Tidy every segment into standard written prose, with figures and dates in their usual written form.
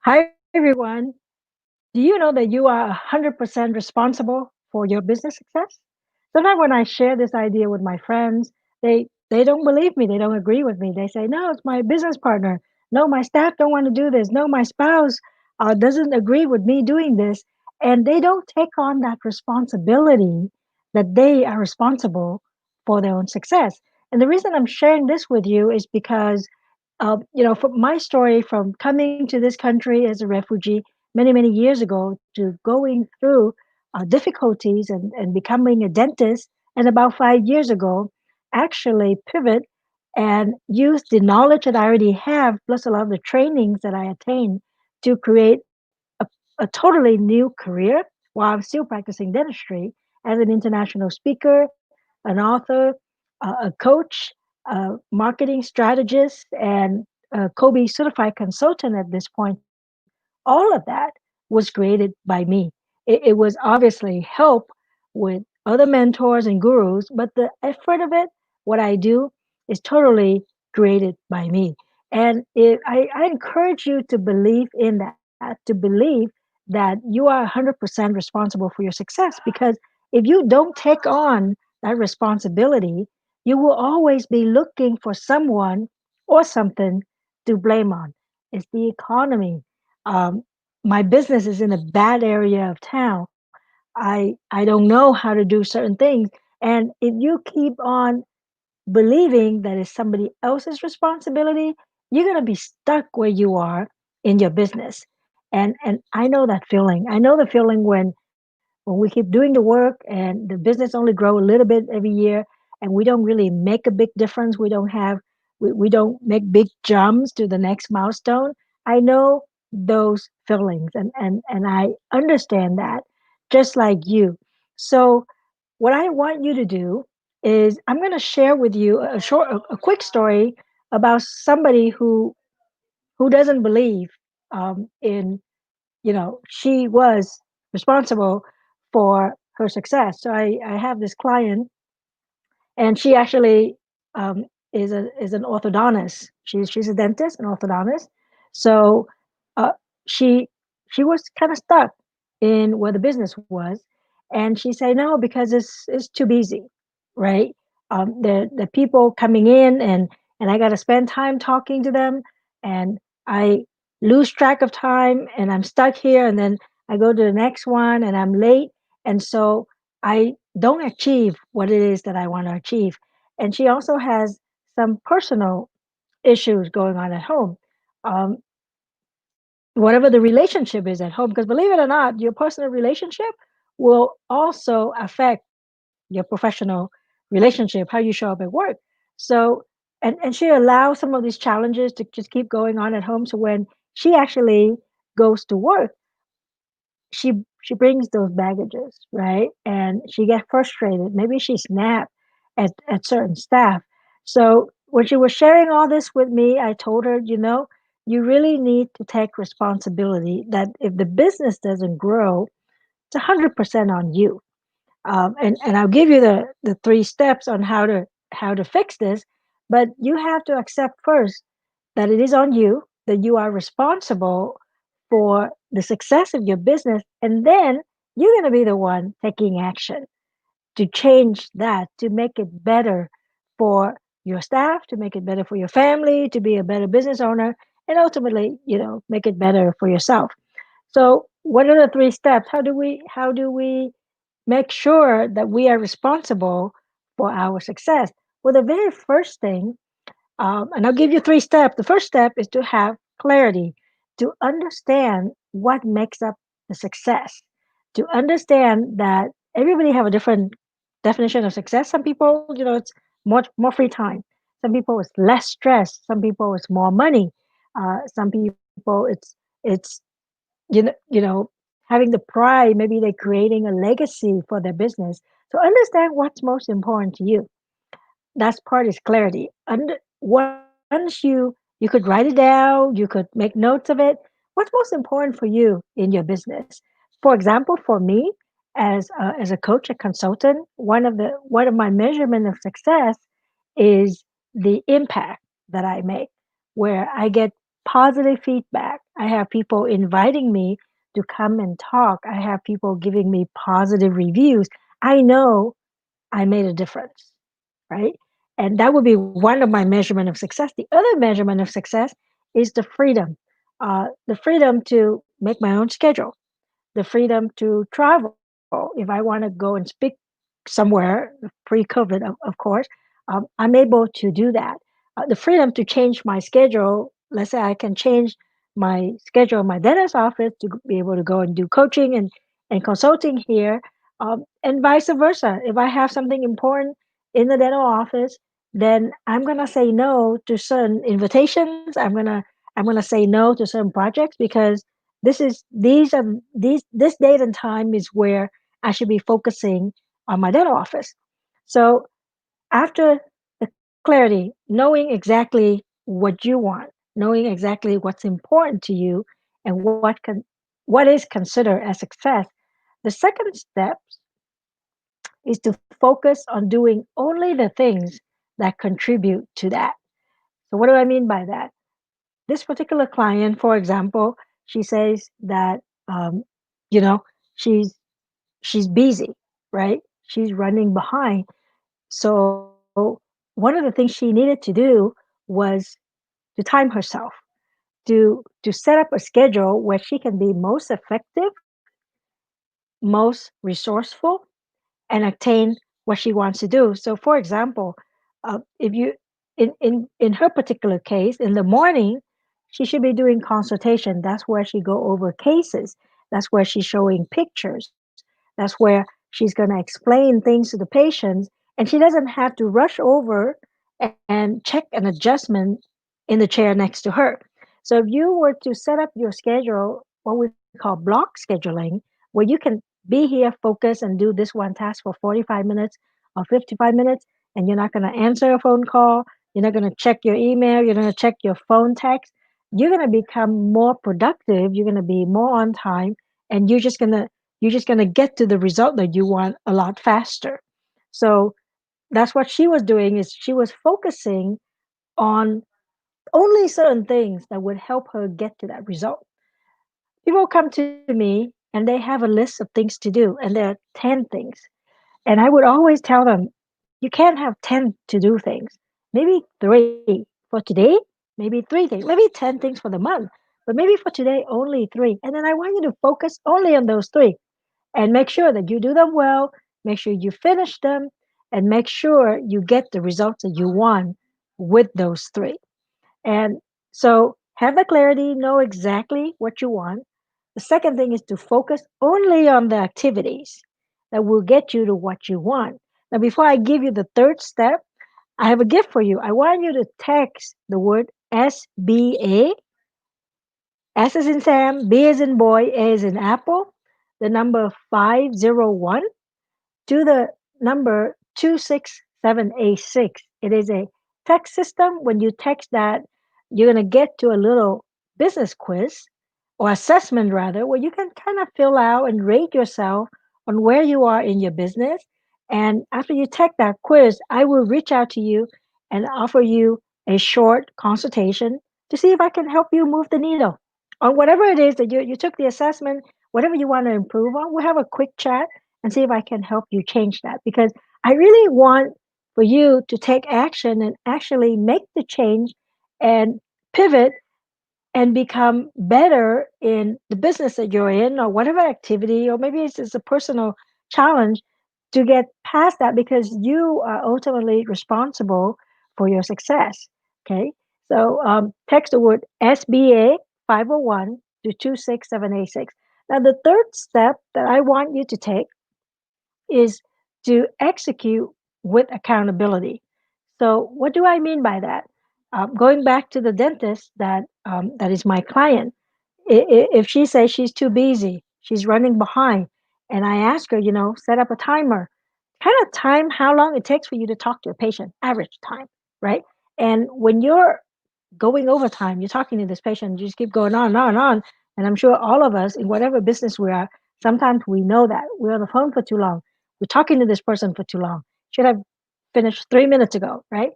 Hi, everyone. Do you know that you are 100% responsible for your business success? Sometimes when I share this idea with my friends, they don't believe me. They don't agree with me. They say, "No, it's my business partner. No, my staff don't want to do this. No, my spouse doesn't agree with me doing this." And they don't take on that responsibility that they are responsible for their own success. And the reason I'm sharing this with you is because from my story from coming to this country as a refugee many, many years ago to going through difficulties and becoming a dentist, and about 5 years ago, actually pivot and use the knowledge that I already have, plus a lot of the trainings that I attained to create a totally new career while I'm still practicing dentistry as an international speaker, an author, a coach, a marketing strategist, and a Kobe certified consultant at this point. All of that was created by me. It was obviously help with other mentors and gurus, but the effort of it, what I do, is totally created by me. And I encourage you to believe in that, to believe that you are 100% responsible for your success. Because if you don't take on that responsibility, you will always be looking for someone or something to blame on. It's the economy. Um, my business is in a bad area of town. I don't know how to do certain things. And if you keep on believing that it's somebody else's responsibility, you're going to be stuck where you are in your business. And I know that feeling. I know the feeling when we keep doing the work and the business only grow a little bit every year and we don't really make a big difference. We don't make big jumps to the next milestone. I know those feelings and I understand that just like you. So what I want you to do is I'm going to share with you a quick story about somebody who doesn't believe in, she was responsible for her success. So I have this client, and she actually is an orthodontist. She's a dentist, an orthodontist. So uh, she she was kind of stuck in where the business was, and she said no because it's too busy, right? The people coming in and I got to spend time talking to them, and I lose track of time, and I'm stuck here, and then I go to the next one, and I'm late, and so I don't achieve what it is that I want to achieve. And she also has some personal issues going on at home. Um, Whatever the relationship is at home, because believe it or not, your personal relationship will also affect your professional relationship, how you show up at work. So, and she allows some of these challenges to just keep going on at home. So when she actually goes to work, she brings those baggages, right? And she gets frustrated. Maybe she snapped at certain staff. So when she was sharing all this with me, I told her, you really need to take responsibility that if the business doesn't grow, it's 100% on you. And I'll give you the three steps on how to fix this, but you have to accept first that it is on you, that you are responsible for the success of your business, and then you're going to be the one taking action to change that, to make it better for your staff, to make it better for your family, to be a better business owner, and ultimately, make it better for yourself. So, what are the three steps? How do we make sure that we are responsible for our success? Well, the very first thing, and I'll give you three steps. The first step is to have clarity, to understand what makes up the success, to understand that everybody have a different definition of success. Some people, it's more free time. Some people it's less stress. Some people it's more money. Some people it's having the pride. Maybe they're creating a legacy for their business. So understand what's most important to you. That's part is clarity. And once you could write it down, you could make notes of it. What's most important for you in your business? For example, for me, as a coach, a consultant, one of my measurement of success is the impact that I make, where I get positive feedback. I have people inviting me to come and talk. I have people giving me positive reviews. I know I made a difference, right? And that would be one of my measurement of success. The other measurement of success is the freedom to make my own schedule, the freedom to travel. If I want to go and speak somewhere pre-COVID, of course, I'm able to do that. The freedom to change my schedule. Let's say I can change my schedule in my dentist office to be able to go and do coaching and consulting here, and vice versa. If I have something important in the dental office, then I'm gonna say no to certain invitations. I'm gonna say no to certain projects because this date and time is where I should be focusing on my dental office. So after the clarity, knowing exactly what you want, knowing exactly what's important to you, and what is considered as success, the second step is to focus on doing only the things that contribute to that. So what do I mean by that? This particular client, for example, she says that um, you know she's she's busy, right? She's running behind. So one of the things she needed to do was to time herself, to set up a schedule where she can be most effective, most resourceful, and attain what she wants to do. So, for example, if you in her particular case, in the morning, she should be doing consultation. That's where she go over cases. That's where she's showing pictures. That's where she's going to explain things to the patients, and she doesn't have to rush over and check an adjustment in the chair next to her. So, if you were to set up your schedule, what we call block scheduling, where you can be here, focus, and do this one task for 45 minutes or 55 minutes, and you're not going to answer a phone call, you're not going to check your email, you're going to check your phone text, you're going to become more productive, you're going to be more on time, and you're just going to get to the result that you want a lot faster. So that's what she was doing, is she was focusing on only certain things that would help her get to that result. People come to me and they have a list of things to do, and there are 10 things. And I would always tell them, you can't have 10 to do things. Maybe three for today, maybe three things, maybe 10 things for the month, but maybe for today, only three. And then I want you to focus only on those three and make sure that you do them well, make sure you finish them, and make sure you get the results that you want with those three. And so have the clarity, know exactly what you want. The second thing is to focus only on the activities that will get you to what you want. Now, before I give you the third step, I have a gift for you. I want you to text the word SBA, S as in Sam, B as in boy, A as in apple, the number 501 to the number 26786. It is a text system. When you text that, you're going to get to a little business quiz or assessment, rather, where you can kind of fill out and rate yourself on where you are in your business. And after you take that quiz, I will reach out to you and offer you a short consultation to see if I can help you move the needle on whatever it is that you took the assessment, whatever you want to improve on. We'll have a quick chat and see if I can help you change that, because I really want for you to take action and actually make the change and pivot and become better in the business that you're in, or whatever activity, or maybe it's just a personal challenge to get past that, because you are ultimately responsible for your success. Okay. So text the word SBA 501 to 26786. Now, the third step that I want you to take is to execute with accountability. So, what do I mean by that? Going back to the dentist that is my client, if she says she's too busy, she's running behind, and I ask her, set up a timer, kind of time how long it takes for you to talk to a patient, average time, right? And when you're going overtime, you're talking to this patient, you just keep going on and on and on. And I'm sure all of us, in whatever business we are, sometimes we know that we're on the phone for too long. We're talking to this person for too long. Should have finished 3 minutes ago, right?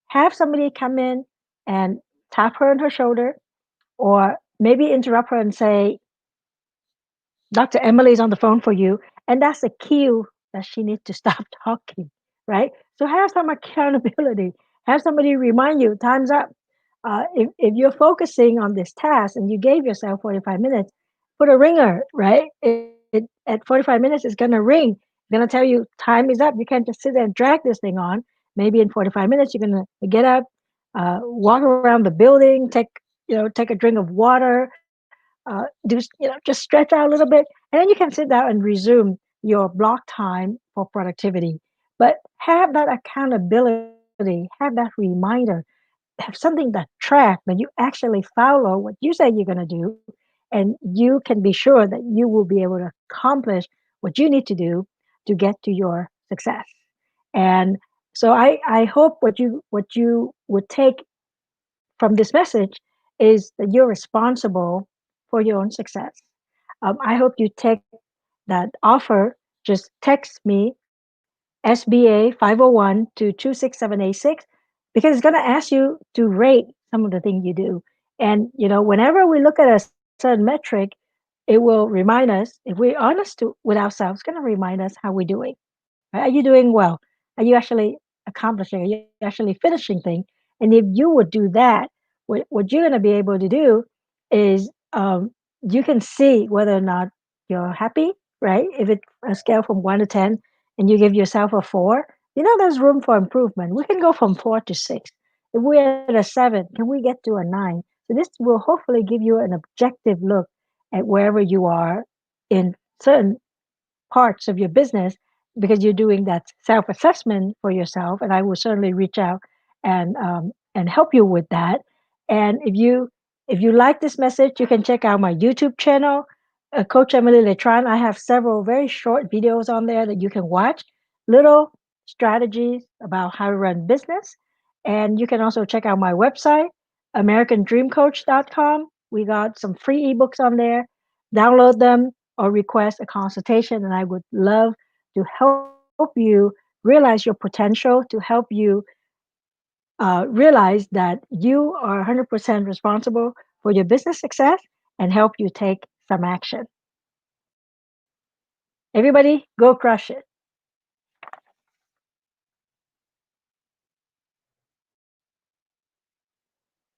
Have somebody come in and tap her on her shoulder or maybe interrupt her and say, Dr. Emily is on the phone for you. And that's a cue that she needs to stop talking, right? So have some accountability. Have somebody remind you, time's up. If you're focusing on this task and you gave yourself 45 minutes, put a ringer, right? At 45 minutes, it's going to ring. It's going to tell you time is up. You can't just sit there and drag this thing on. Maybe in 45 minutes, you're going to get up, walk around the building, take a drink of water, just stretch out a little bit, and then you can sit down and resume your block time for productivity. But have that accountability, have that reminder, have something that track that you actually follow what you say you're going to do, and you can be sure that you will be able to accomplish what you need to do to get to your success. And so I hope what you would take from this message is that you're responsible for your own success. I hope you take that offer. Just text me SBA 501 to 26786 because it's going to ask you to rate some of the things you do. And whenever we look at a certain metric, it will remind us if we're honest with ourselves. It's going to remind us how we're doing. Right? Are you doing well? Are you actually accomplishing? Are you actually finishing things? And if you would do that, what you're going to be able to do is you can see whether or not you're happy, right? If it's a scale from 1 to 10 and you give yourself a 4, there's room for improvement. We can go from 4 to 6. If we're at a 7, can we get to a 9? So this will hopefully give you an objective look at wherever you are in certain parts of your business because you're doing that self-assessment for yourself, and I will certainly reach out and help you with that. And if you like this message, you can check out my YouTube channel, Coach Emily Letran. I have several very short videos on there that you can watch, little strategies about how to run business. And you can also check out my website, americandreamcoach.com. We got some free ebooks on there. Download them or request a consultation, and I would love to help you realize your potential, to help you realize that you are 100% responsible for your business success and help you take some action. Everybody, go crush it.